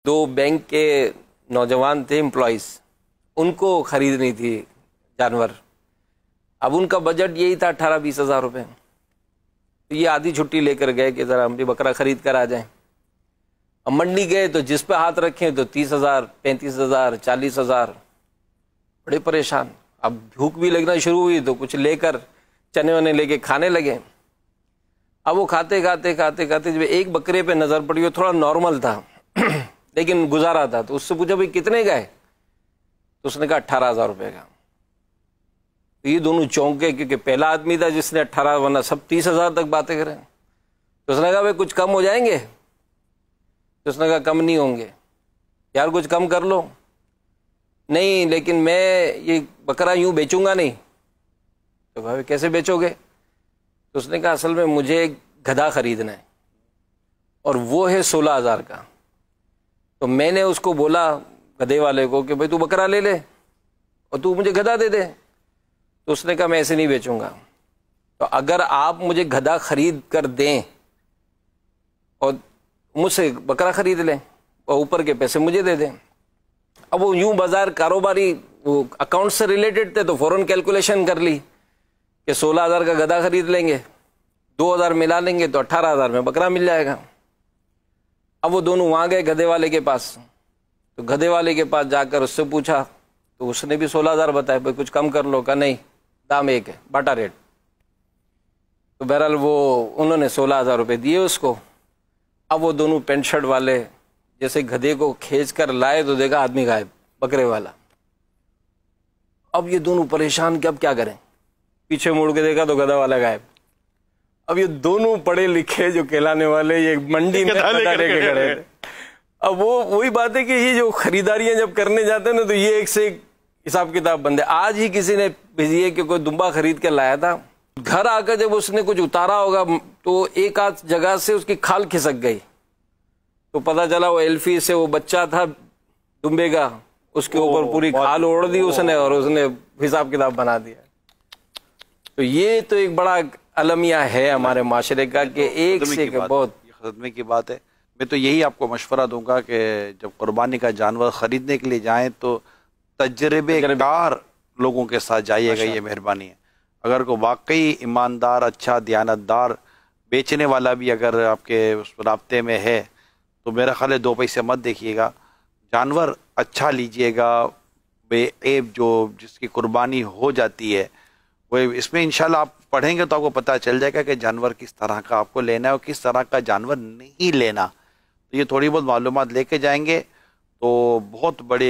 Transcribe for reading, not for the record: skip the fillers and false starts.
2 bank के नौजवान थे एम्प्लॉइज़, उनको ख़रीदनी थी जानवर। अब उनका बजट यही था 18-20 हज़ार रुपये। तो ये आधी छुट्टी लेकर गए कि ज़रा हम भी बकरा ख़रीद कर आ जाएं। अब मंडी गए तो जिस पे हाथ रखें तो 30 हज़ार, 35 हज़ार, 40 हज़ार, बड़े परेशान। अब भूख भी लगना शुरू हुई तो कुछ लेकर चने वने लेके खाने लगे। अब वो खाते खाते जब एक बकरे पे नज़र पड़ी, वो थोड़ा नॉर्मल था लेकिन गुजारा था, तो उससे पूछा भाई कितने का है? तो उसने कहा 18 हज़ार रुपये का। तो ये दोनों चौंके, क्योंकि पहला आदमी था जिसने 18, वरना सब 30 हज़ार तक बातें करें। तो उसने कहा भाई कुछ कम हो जाएंगे? तो उसने कहा कम नहीं होंगे। यार कुछ कम कर लो। नहीं, लेकिन मैं ये बकरा यूं बेचूंगा नहीं। तो भाई कैसे बेचोगे? तो उसने कहा असल में मुझे एक गधा खरीदना है और वो है 16 हज़ार का। तो मैंने उसको बोला गधे वाले को कि भाई तू बकरा ले ले और तू मुझे गधा दे दे। तो उसने कहा मैं ऐसे नहीं बेचूंगा। तो अगर आप मुझे गधा खरीद कर दें और मुझसे बकरा खरीद लें और ऊपर के पैसे मुझे दे दें। अब वो यूं बाजार कारोबारी, वो अकाउंट से रिलेटेड थे, तो फ़ौरन कैलकुलेशन कर ली कि 16 हज़ार का गधा खरीद लेंगे, 2 हज़ार मिला लेंगे तो 18 हज़ार में बकरा मिल जाएगा। अब वो दोनों वहाँ गए गधे वाले के पास। तो गधे वाले के पास जाकर उससे पूछा तो उसने भी 16 हज़ार बताया। भाई कुछ कम कर लो। का नहीं, दाम एक है, बाटा रेट। तो बहरहाल वो उन्होंने 16 हज़ार रुपये दिए उसको। अब वो दोनों पेंट शर्ट वाले जैसे गधे को खींच कर लाए तो देखा आदमी गायब, बकरे वाला। अब ये दोनों परेशान कि अब क्या करें। पीछे मुड़ के देखा तो गधा वाला गायब। अब ये दोनों पढ़े लिखे जो कहलाने वाले ये मंडी में गधा लेके खड़े थे। अब वो वही बात है कि ये जो खरीदारियां जब करने जाते हैं ना, तो ये एक से एक हिसाब किताब बंद है। आज ही किसी ने भेजी है कि कोई दुम्बा खरीद के लाया था, घर आकर जब उसने कुछ उतारा होगा तो एक आध जगह से उसकी खाल खिसक गई। तो पता चला वो एल्फी से वो बच्चा था दुम्बे का, उसके ऊपर पूरी खाल ओढ़ दी उसने और उसने हिसाब किताब बना दिया। तो ये तो एक बड़ा अलमिया है हमारे माशरे का कि एक से एक बहुत खदमे की बात है। मैं तो यही आपको मशवरा दूंगा कि जब कुर्बानी का जानवर ख़रीदने के लिए जाएं तो तजर्बेकार लोगों के साथ जाइएगा, ये मेहरबानी है। अगर कोई वाकई ईमानदार, अच्छा, दयानतदार बेचने वाला भी अगर आपके उस राब्ते में है तो मेरा ख्याल है 2 पैसे मत देखिएगा, जानवर अच्छा लीजिएगा, बेऐब जो जिसकी कुर्बानी हो जाती है वो। इसमें इंशाल्लाह आप पढ़ेंगे तो आपको पता चल जाएगा कि जानवर किस तरह का आपको लेना है और किस तरह का जानवर नहीं लेना। तो ये थोड़ी बहुत मालूमात लेके जाएंगे तो बहुत बड़े